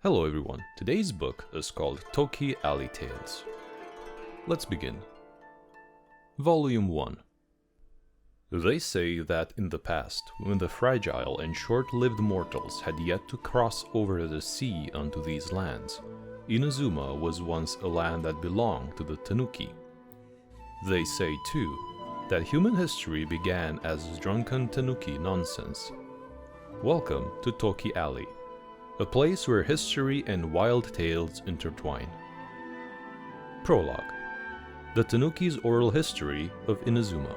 Hello everyone, today's book is called Toki Alley Tales. Let's begin. Volume 1. They say that in the past, when the fragile and short-lived mortals had yet to cross over the sea unto these lands, Inazuma was once a land that belonged to the Tanuki. They say, too, that human history began as drunken Tanuki nonsense. Welcome to Toki Alley, a place where history and wild tales intertwine. Prologue: The Tanuki's Oral History of Inazuma.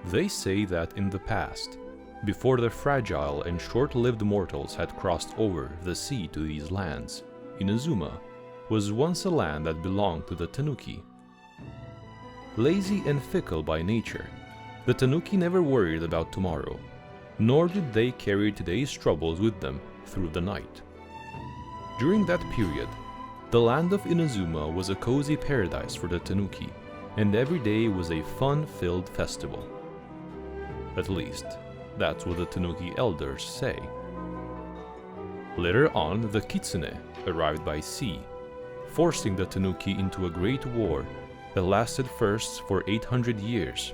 They say that in the past, before the fragile and short-lived mortals had crossed over the sea to these lands, Inazuma was once a land that belonged to the Tanuki. Lazy and fickle by nature, the Tanuki never worried about tomorrow, nor did they carry today's troubles with them through the night. During that period, the land of Inazuma was a cozy paradise for the Tanuki, and every day was a fun-filled festival. At least, that's what the Tanuki elders say. Later on, the Kitsune arrived by sea, forcing the Tanuki into a great war that lasted first for 800 years,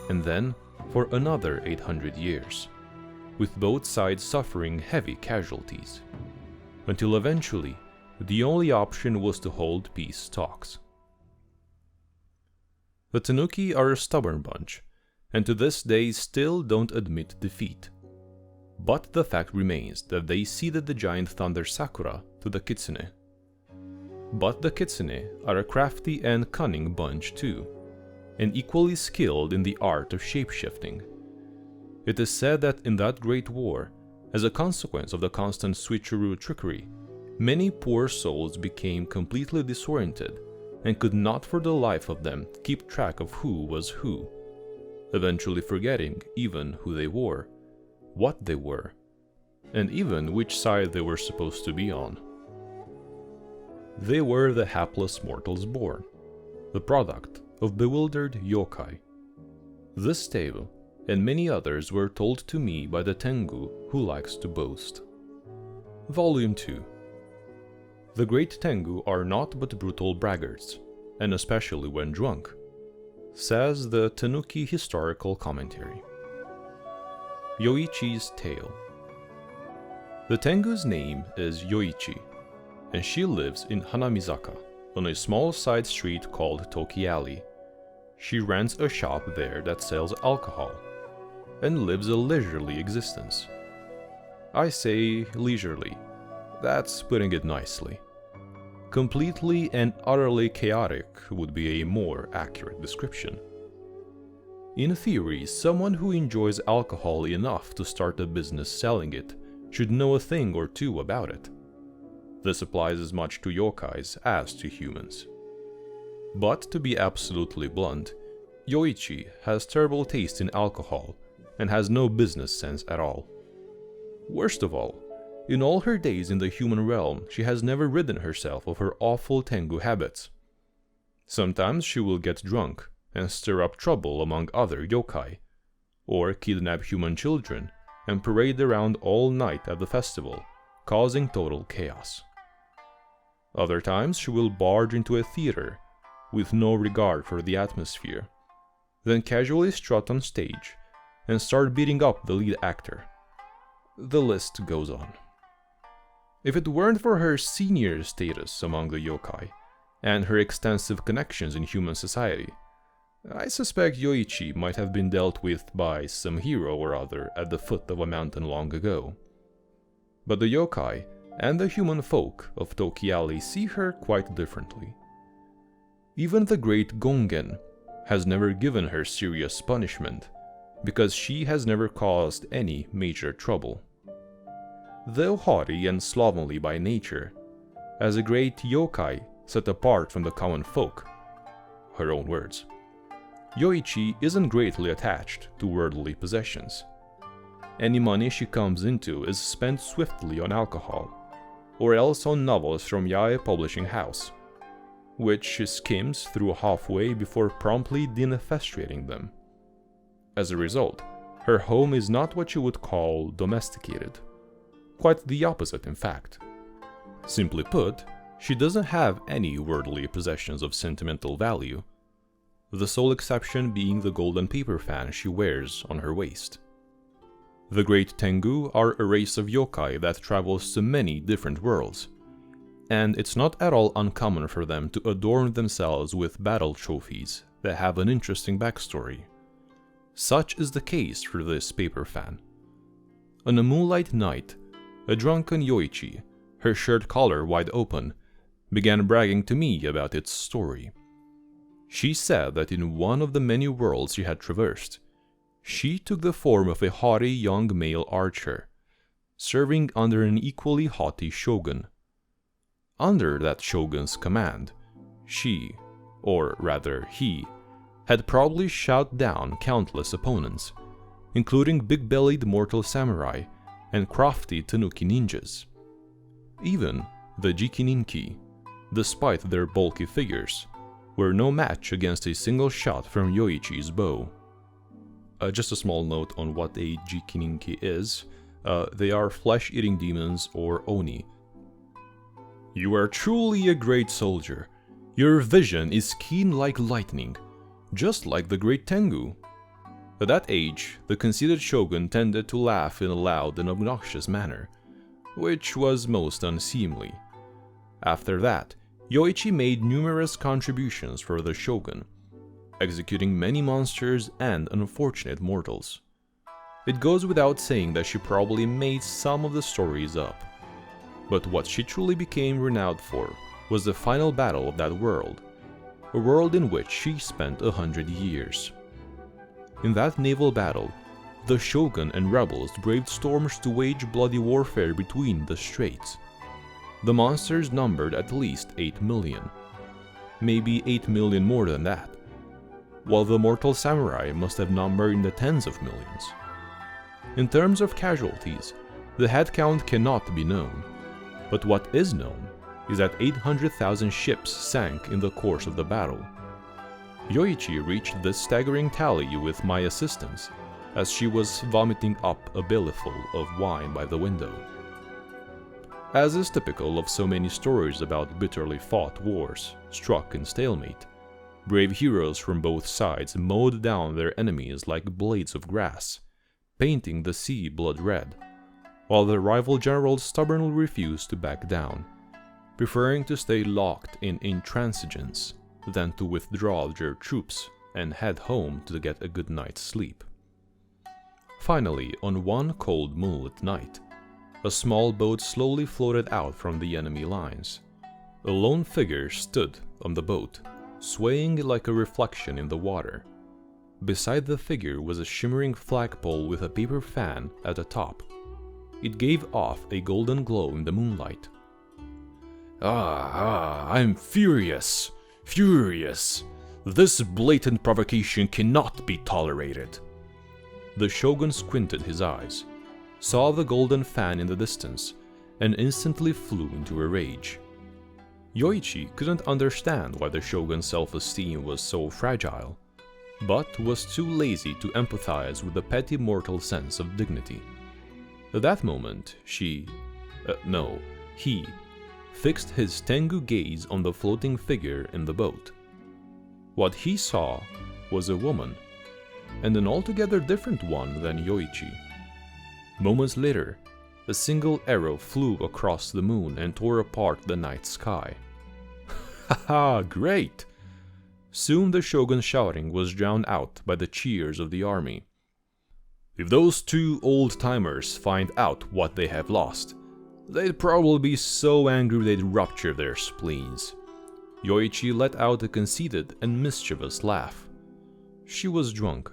and then for another 800 years, with both sides suffering heavy casualties, until eventually the only option was to hold peace talks. The Tanuki are a stubborn bunch, and to this day still don't admit defeat. But the fact remains that they ceded the giant thunder Sakura to the Kitsune. But the Kitsune are a crafty and cunning bunch too, and equally skilled in the art of shapeshifting. It is said that in that great war, as a consequence of the constant switcheroo trickery, many poor souls became completely disoriented and could not for the life of them keep track of who was who, eventually forgetting even who they were, what they were, and even which side they were supposed to be on. They were the hapless mortals born, the product of bewildered yokai. This tale and many others were told to me by the Tengu who likes to boast. Volume 2. The great Tengu are naught but brutal braggarts, and especially when drunk, says the Tanuki Historical Commentary. Yoichi's Tale. The Tengu's name is Yoichi, and she lives in Hanamizaka, on a small side street called Toki Alley. She rents a shop there that sells alcohol, and lives a leisurely existence. I say leisurely, that's putting it nicely. Completely and utterly chaotic would be a more accurate description. In theory, someone who enjoys alcohol enough to start a business selling it should know a thing or two about it. This applies as much to yokais as to humans. But to be absolutely blunt, Yoichi has terrible taste in alcohol and has no business sense at all. Worst of all, in all her days in the human realm, she has never ridden herself of her awful Tengu habits. Sometimes she will get drunk and stir up trouble among other yokai, or kidnap human children and parade around all night at the festival, causing total chaos. Other times she will barge into a theater with no regard for the atmosphere, then casually strut on stage and start beating up the lead actor. The list goes on. If it weren't for her senior status among the yokai, and her extensive connections in human society, I suspect Yoichi might have been dealt with by some hero or other at the foot of a mountain long ago. But the yokai and the human folk of Toki Alley see her quite differently. Even the great Gongen has never given her serious punishment, because she has never caused any major trouble. Though haughty and slovenly by nature, as a great yokai set apart from the common folk, her own words, Yoichi isn't greatly attached to worldly possessions. Any money she comes into is spent swiftly on alcohol, or else on novels from Yae Publishing House, which she skims through halfway before promptly defenestrating them. As a result, her home is not what you would call domesticated. Quite the opposite, in fact. Simply put, she doesn't have any worldly possessions of sentimental value, the sole exception being the golden paper fan she wears on her waist. The Great Tengu are a race of yokai that travels to many different worlds, and it's not at all uncommon for them to adorn themselves with battle trophies that have an interesting backstory. Such is the case for this paper fan. On a moonlight night, a drunken Yoichi, her shirt collar wide open, began bragging to me about its story. She said that in one of the many worlds she had traversed, she took the form of a haughty young male archer, serving under an equally haughty shogun. Under that shogun's command, she, or rather he, had probably shot down countless opponents, including big-bellied mortal samurai and crafty tanuki ninjas. Even the jikininki, despite their bulky figures, were no match against a single shot from Yoichi's bow. Just a small note on what a jikininki is. They are flesh-eating demons, or oni. You are truly a great soldier. Your vision is keen like lightning, just like the Great Tengu. At that age, the conceited shogun tended to laugh in a loud and obnoxious manner, which was most unseemly. After that, Yoichi made numerous contributions for the shogun, executing many monsters and unfortunate mortals. It goes without saying that she probably made some of the stories up. But what she truly became renowned for was the final battle of that world, a world in which she spent 100 years. In that naval battle, the shogun and rebels braved storms to wage bloody warfare between the straits. The monsters numbered at least 8 million, maybe 8 million more than that, while the mortal samurai must have numbered in the tens of millions. In terms of casualties, the headcount cannot be known, but what is known is that 800,000 ships sank in the course of the battle. Yoichi reached this staggering tally with my assistance, as she was vomiting up a bellyful of wine by the window. As is typical of so many stories about bitterly fought wars, struck in stalemate, brave heroes from both sides mowed down their enemies like blades of grass, painting the sea blood red, while the rival generals stubbornly refused to back down, preferring to stay locked in intransigence than to withdraw their troops and head home to get a good night's sleep. Finally, on one cold moonlit night, a small boat slowly floated out from the enemy lines. A lone figure stood on the boat, swaying like a reflection in the water. Beside the figure was a shimmering flagpole with a paper fan at the top. It gave off a golden glow in the moonlight. I'm furious. Furious. This blatant provocation cannot be tolerated. The shogun squinted his eyes, saw the golden fan in the distance, and instantly flew into a rage. Yoichi couldn't understand why the shogun's self-esteem was so fragile, but was too lazy to empathize with the petty mortal sense of dignity. At that moment, he fixed his Tengu gaze on the floating figure in the boat. What he saw was a woman, and an altogether different one than Yoichi. Moments later, a single arrow flew across the moon and tore apart the night sky. Haha, great! Soon the shogun's shouting was drowned out by the cheers of the army. If those two old-timers find out what they have lost, they'd probably be so angry they'd rupture their spleens. Yoichi let out a conceited and mischievous laugh. She was drunk.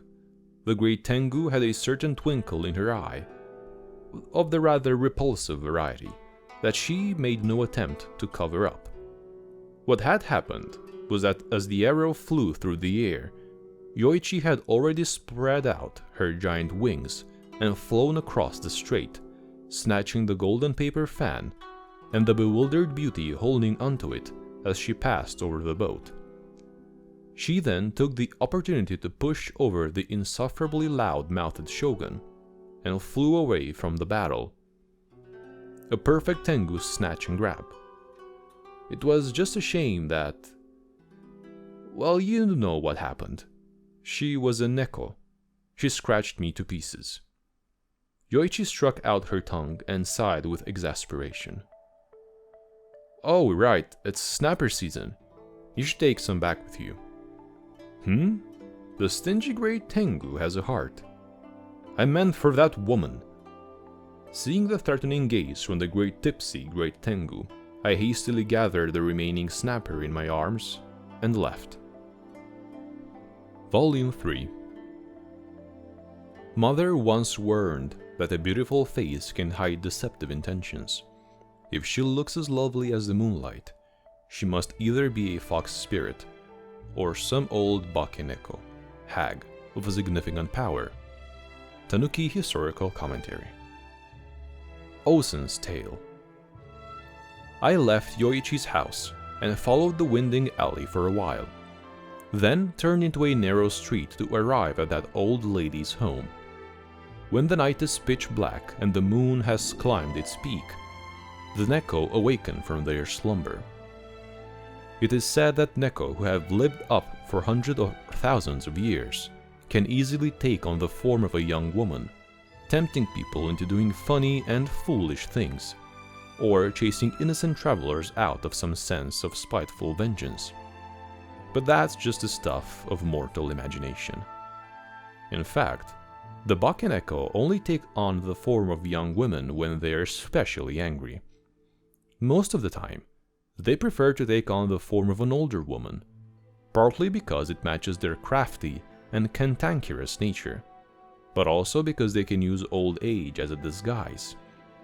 The Great Tengu had a certain twinkle in her eye, of the rather repulsive variety, that she made no attempt to cover up. What had happened was that as the arrow flew through the air, Yoichi had already spread out her giant wings and flown across the strait, snatching the golden paper fan and the bewildered beauty holding onto it as she passed over the boat. She then took the opportunity to push over the insufferably loud-mouthed shogun and flew away from the battle. a perfect Tengu snatch and grab. It was just a shame that... well, you know what happened. She was a neko. She scratched me to pieces. Yoichi struck out her tongue and sighed with exasperation. Oh, right, it's snapper season. You should take some back with you. The stingy great Tengu has a heart. I meant for that woman. Seeing the threatening gaze from the great tipsy great Tengu, I hastily gathered the remaining snapper in my arms and left. Volume 3. Mother once warned that a beautiful face can hide deceptive intentions. If she looks as lovely as the moonlight, she must either be a fox spirit or some old bakeneko, hag of a significant power. Tanuki Historical Commentary. Osen's Tale. I left Yoichi's house and followed the winding alley for a while, then turned into a narrow street to arrive at that old lady's home. When the night is pitch black and the moon has climbed its peak, the neko awaken from their slumber. It is said that neko who have lived up for hundreds or thousands of years can easily take on the form of a young woman, tempting people into doing funny and foolish things, or chasing innocent travelers out of some sense of spiteful vengeance. But that's just the stuff of mortal imagination. In fact, the bakeneko only take on the form of young women when they are especially angry. Most of the time, they prefer to take on the form of an older woman, partly because it matches their crafty and cantankerous nature, but also because they can use old age as a disguise,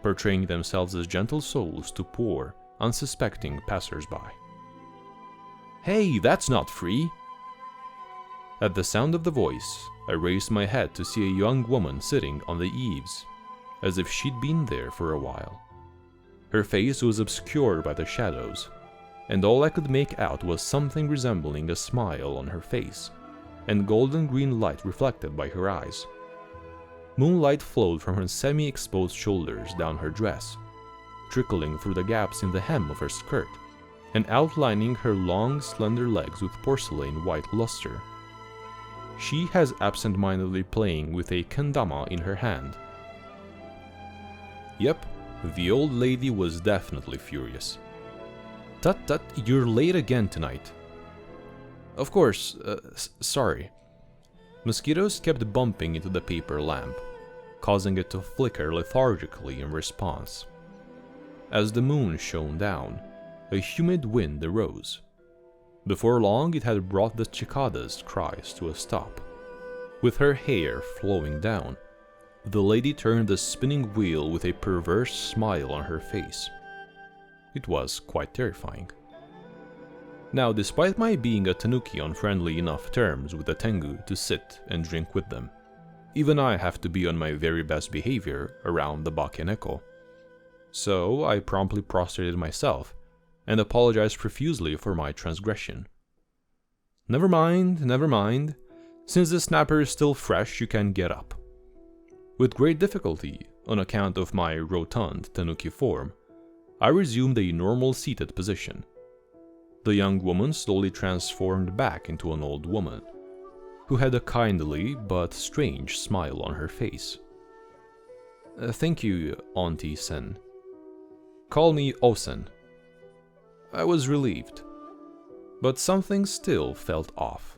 portraying themselves as gentle souls to poor, unsuspecting passers-by. Hey, that's not free! At the sound of the voice, I raised my head to see a young woman sitting on the eaves, as if she'd been there for a while. Her face was obscured by the shadows, and all I could make out was something resembling a smile on her face, and golden green light reflected by her eyes. Moonlight flowed from her semi-exposed shoulders down her dress, trickling through the gaps in the hem of her skirt, and outlining her long, slender legs with porcelain white luster. She has absent-mindedly playing with a kendama in her hand. Yep, the old lady was definitely furious. Tut tut, you're late again tonight. Of course, sorry. Mosquitoes kept bumping into the paper lamp, causing it to flicker lethargically in response. As the moon shone down, a humid wind arose. Before long, it had brought the cicada's cries to a stop. With her hair flowing down, the lady turned the spinning wheel with a perverse smile on her face. It was quite terrifying. Now, despite my being a tanuki on friendly enough terms with the tengu to sit and drink with them, even I have to be on my very best behavior around the bakeneko. So I promptly prostrated myself and apologized profusely for my transgression. Never mind, never mind. Since the snapper is still fresh, you can get up. With great difficulty, on account of my rotund tanuki form, I resumed a normal seated position. The young woman slowly transformed back into an old woman, who had a kindly but strange smile on her face. Thank you, Auntie Sen. Call me Osen. I was relieved, but something still felt off.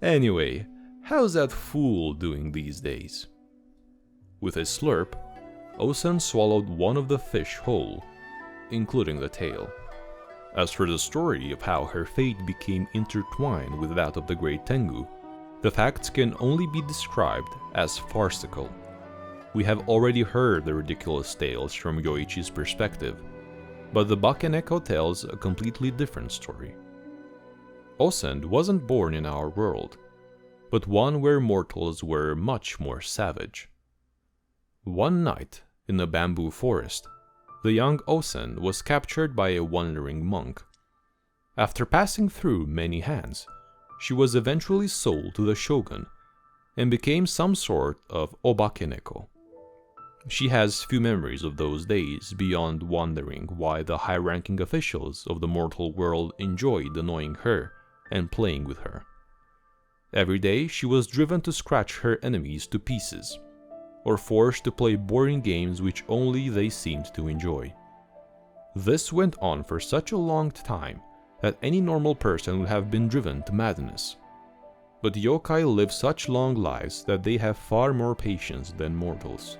Anyway, how's that fool doing these days? With a slurp, Osen swallowed one of the fish whole, including the tail. As for the story of how her fate became intertwined with that of the great Tengu, the facts can only be described as farcical. We have already heard the ridiculous tales from Yoichi's perspective, but the bakeneko tells a completely different story. Osen wasn't born in our world, but one where mortals were much more savage. One night, in a bamboo forest, the young Osen was captured by a wandering monk. After passing through many hands, she was eventually sold to the shogun and became some sort of obakeneko. She has few memories of those days beyond wondering why the high-ranking officials of the mortal world enjoyed annoying her and playing with her. Every day she was driven to scratch her enemies to pieces, or forced to play boring games which only they seemed to enjoy. This went on for such a long time that any normal person would have been driven to madness. But yokai live such long lives that they have far more patience than mortals.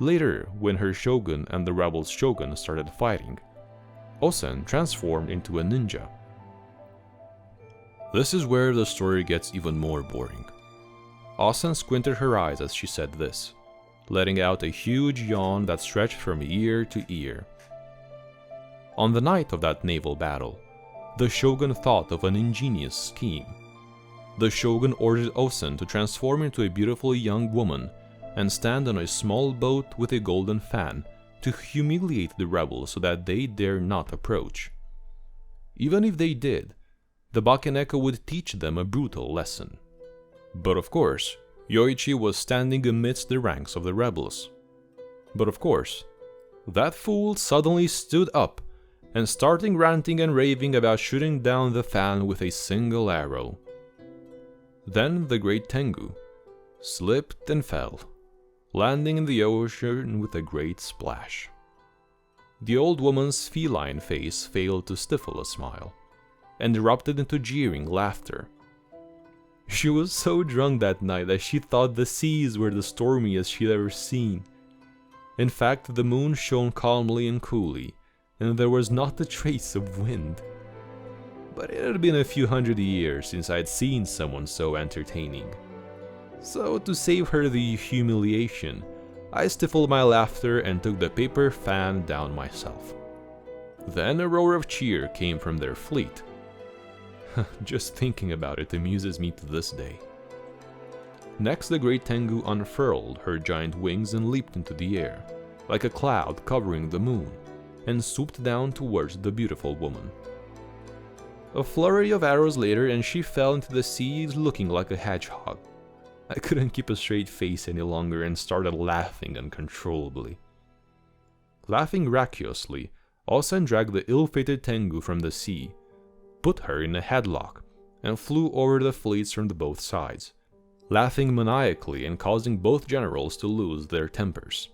Later, when her shogun and the rebel's shogun started fighting, Osen transformed into a ninja. This is where the story gets even more boring. Osen squinted her eyes as she said this, letting out a huge yawn that stretched from ear to ear. On the night of that naval battle, the shogun thought of an ingenious scheme. The shogun ordered Osen to transform into a beautiful young woman and stand on a small boat with a golden fan to humiliate the rebels so that they dare not approach. Even if they did, the Bakeneko would teach them a brutal lesson. But of course, Yoichi was standing amidst the ranks of the rebels. But of course, that fool suddenly stood up and started ranting and raving about shooting down the fan with a single arrow. Then the great Tengu slipped and fell, landing in the ocean with a great splash. The old woman's feline face failed to stifle a smile, and erupted into jeering laughter. She was so drunk that night that she thought the seas were the stormiest she'd ever seen. In fact, the moon shone calmly and coolly, and there was not a trace of wind. But it had been a few hundred years since I'd seen someone so entertaining. So to save her the humiliation, I stifled my laughter and took the paper fan down myself. Then a roar of cheer came from their fleet. Just thinking about it amuses me to this day. Next, the great Tengu unfurled her giant wings and leaped into the air, like a cloud covering the moon, and swooped down towards the beautiful woman. A flurry of arrows later and she fell into the sea looking like a hedgehog. I couldn't keep a straight face any longer and started laughing uncontrollably. Laughing raucously, Osen dragged the ill-fated Tengu from the sea, put her in a headlock, and flew over the fleets from the both sides, laughing maniacally and causing both generals to lose their tempers.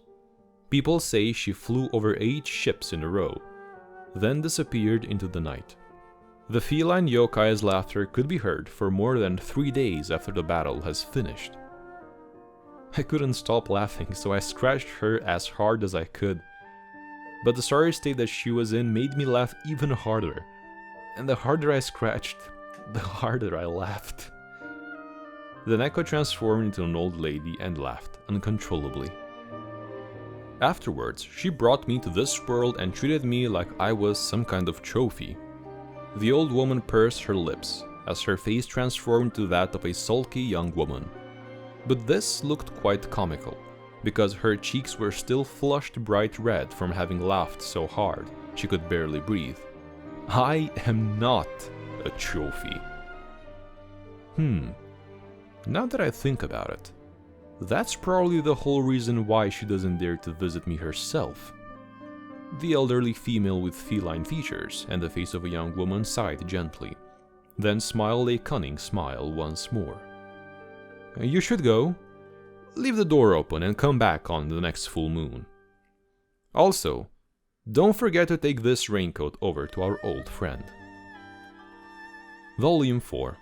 People say she flew over 8 ships in a row, then disappeared into the night. The feline yokai's laughter could be heard for more than 3 days after the battle has finished. I couldn't stop laughing, so I scratched her as hard as I could. But the sorry state that she was in made me laugh even harder, and the harder I scratched, the harder I laughed. The Neko transformed into an old lady and laughed uncontrollably. Afterwards, she brought me to this world and treated me like I was some kind of trophy. The old woman pursed her lips, as her face transformed to that of a sulky young woman. But this looked quite comical, because her cheeks were still flushed bright red from having laughed so hard she could barely breathe. I am not a trophy. Now that I think about it, that's probably the whole reason why she doesn't dare to visit me herself. The elderly female with feline features and the face of a young woman sighed gently, then smiled a cunning smile once more. You should go. Leave the door open and come back on the next full moon. Also, don't forget to take this raincoat over to our old friend. Volume 4.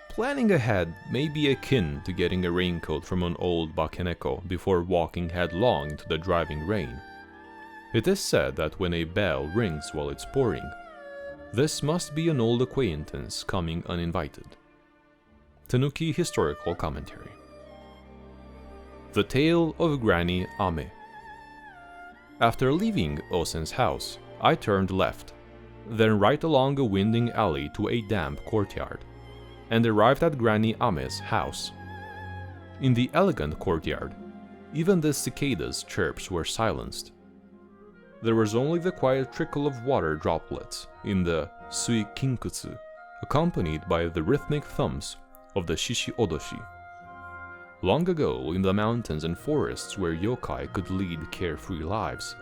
Planning ahead may be akin to getting a raincoat from an old Bakeneko before walking headlong into the driving rain. It is said that when a bell rings while it's pouring, this must be an old acquaintance coming uninvited. Tanuki Historical Commentary. The Tale of Granny Ame. After leaving Osen's house, I turned left, then right along a winding alley to a damp courtyard, and arrived at Granny Ame's house. In the elegant courtyard, even the cicadas' chirps were silenced. There was only the quiet trickle of water droplets in the sui kinkutsu, accompanied by the rhythmic thumps of the shishi odoshi. Long ago, in the mountains and forests where yokai could lead carefree lives,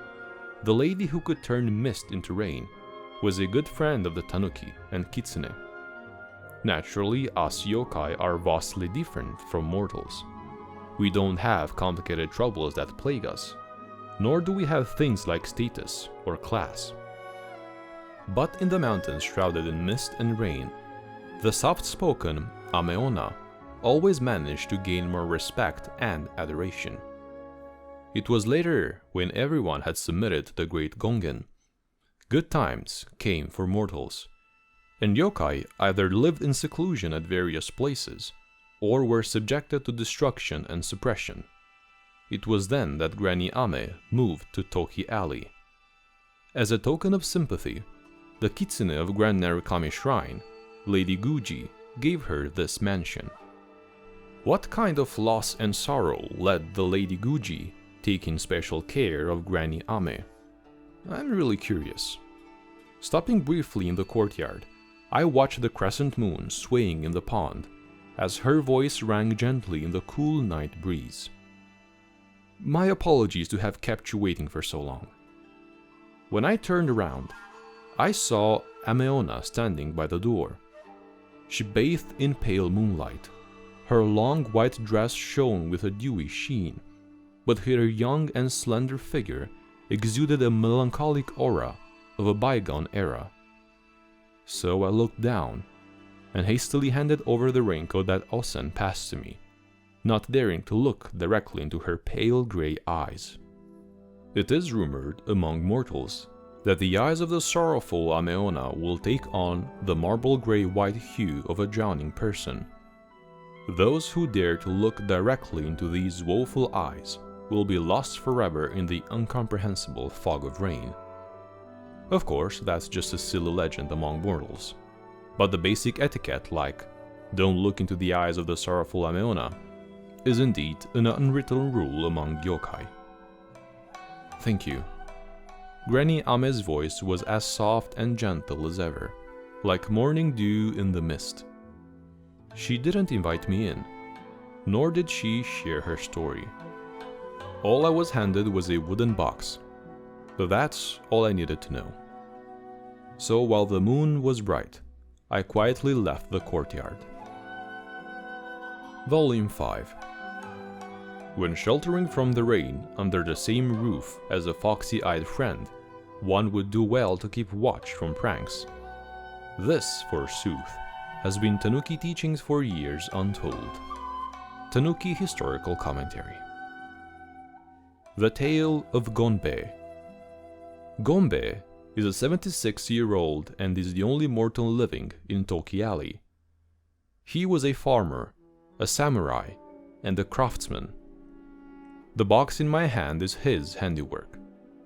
the lady who could turn mist into rain was a good friend of the tanuki and kitsune. Naturally, us yokai are vastly different from mortals. We don't have complicated troubles that plague us, nor do we have things like status or class. But in the mountains shrouded in mist and rain, the soft-spoken Ameona always managed to gain more respect and adoration. It was later, when everyone had submitted to the great Gongen, good times came for mortals, and yokai either lived in seclusion at various places, or were subjected to destruction and suppression. It was then that Granny Ame moved to Toki Alley. As a token of sympathy, the kitsune of Grand Narukami Shrine, Lady Guji, gave her this mansion. What kind of loss and sorrow led the Lady Guji taking special care of Granny Ame? I'm really curious. Stopping briefly in the courtyard, I watched the crescent moon swaying in the pond as her voice rang gently in the cool night breeze. My apologies to have kept you waiting for so long. When I turned around, I saw Ameona standing by the door. She bathed in pale moonlight. Her long white dress shone with a dewy sheen, but her young and slender figure exuded a melancholic aura of a bygone era. So I looked down and hastily handed over the raincoat that Osen passed to me, not daring to look directly into her pale grey eyes. It is rumored among mortals that the eyes of the sorrowful Ameona will take on the marble grey-white hue of a drowning person. Those who dare to look directly into these woeful eyes will be lost forever in the incomprehensible fog of rain. Of course, that's just a silly legend among mortals, but the basic etiquette like, don't look into the eyes of the sorrowful Ameona, is indeed an unwritten rule among yokai. Thank you. Granny Ame's voice was as soft and gentle as ever, like morning dew in the mist. She didn't invite me in, nor did she share her story. All I was handed was a wooden box, but that's all I needed to know. So while the moon was bright, I quietly left the courtyard. Volume 5. When sheltering from the rain under the same roof as a foxy-eyed friend, one would do well to keep watch from pranks. This, forsooth, has been Tanuki teachings for years untold. Tanuki Historical Commentary. The Tale of Gombe. Gombe is a 76-year-old and is the only mortal living in Toki Alley. He was a farmer, a samurai, and a craftsman. The box in my hand is his handiwork,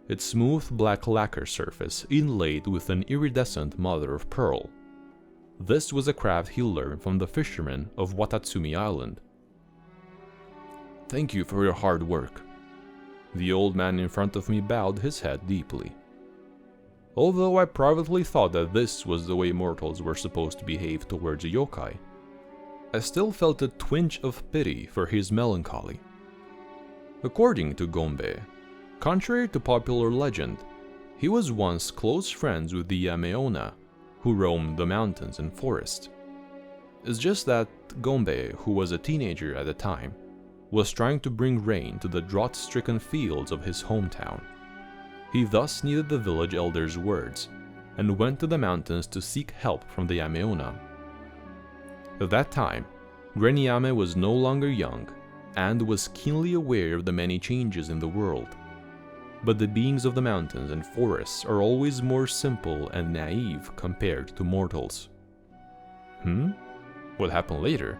its smooth black lacquer surface inlaid with an iridescent mother of pearl. This was a craft he learned from the fishermen of Watatsumi Island. Thank you for your hard work. The old man in front of me bowed his head deeply. Although I privately thought that this was the way mortals were supposed to behave towards a yokai, I still felt a twinge of pity for his melancholy. According to Gombe, contrary to popular legend, he was once close friends with the Ameona, who roamed the mountains and forest. It's just that Gombe, who was a teenager at the time, was trying to bring rain to the drought-stricken fields of his hometown. He thus needed the village elder's words, and went to the mountains to seek help from the Ameona. At that time, Granny Ame was no longer young, and was keenly aware of the many changes in the world. But the beings of the mountains and forests are always more simple and naive compared to mortals. What happened later?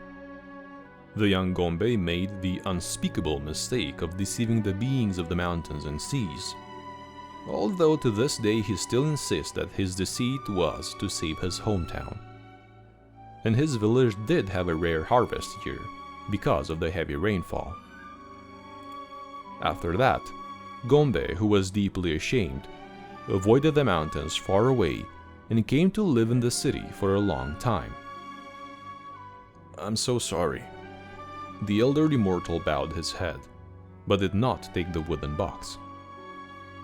The young Gombe made the unspeakable mistake of deceiving the beings of the mountains and seas. Although to this day he still insists that his deceit was to save his hometown. And his village did have a rare harvest year because of the heavy rainfall. After that, Gombe, who was deeply ashamed, avoided the mountains far away and came to live in the city for a long time. I'm so sorry. The elderly mortal bowed his head, but did not take the wooden box.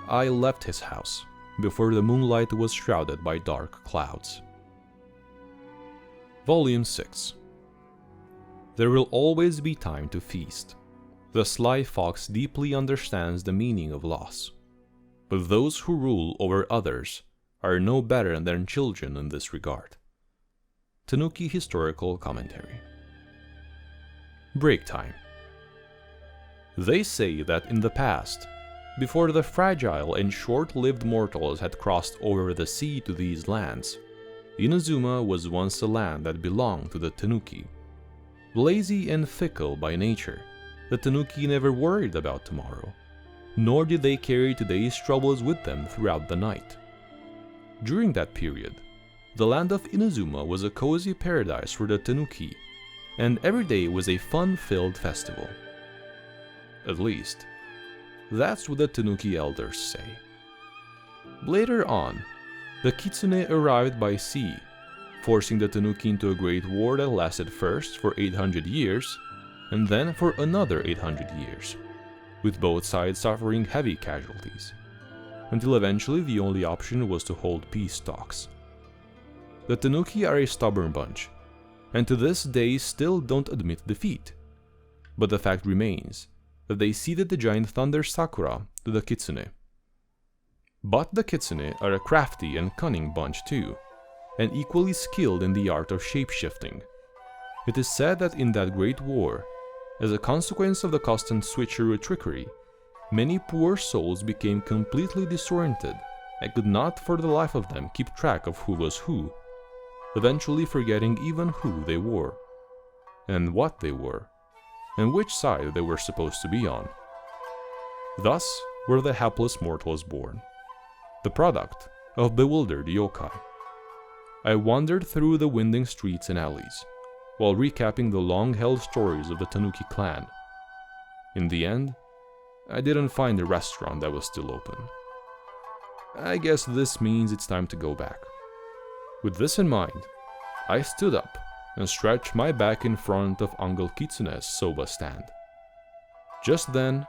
I left his house before the moonlight was shrouded by dark clouds. Volume 6. There will always be time to feast. The sly fox deeply understands the meaning of loss, but those who rule over others are no better than children in this regard. Tanuki Historical Commentary. Break time. They say that in the past, before the fragile and short-lived mortals had crossed over the sea to these lands, Inazuma was once a land that belonged to the Tanuki. Lazy and fickle by nature, the Tanuki never worried about tomorrow, nor did they carry today's troubles with them throughout the night. During that period, the land of Inazuma was a cozy paradise for the Tanuki, and every day was a fun-filled festival. At least, that's what the Tanuki elders say. Later on, the Kitsune arrived by sea, forcing the Tanuki into a great war that lasted first for 800 years, and then for another 800 years, with both sides suffering heavy casualties, until eventually the only option was to hold peace talks. The Tanuki are a stubborn bunch, and to this day still don't admit defeat, but the fact remains that they ceded the giant thunder Sakura to the Kitsune. But the Kitsune are a crafty and cunning bunch too, and equally skilled in the art of shape-shifting. It is said that in that great war, as a consequence of the constant switcheroo trickery, many poor souls became completely disoriented and could not for the life of them keep track of who was who, eventually forgetting even who they were, and what they were, and which side they were supposed to be on. Thus were the hapless mortals born, the product of bewildered yokai. I wandered through the winding streets and alleys, while recapping the long-held stories of the Tanuki clan. In the end, I didn't find a restaurant that was still open. I guess this means it's time to go back. With this in mind, I stood up and stretched my back in front of Uncle Kitsune's soba stand. Just then,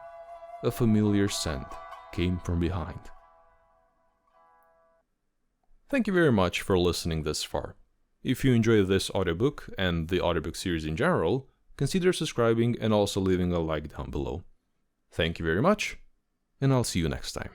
a familiar scent came from behind. Thank you very much for listening this far. If you enjoyed this audiobook and the audiobook series in general, consider subscribing and also leaving a like down below. Thank you very much, and I'll see you next time.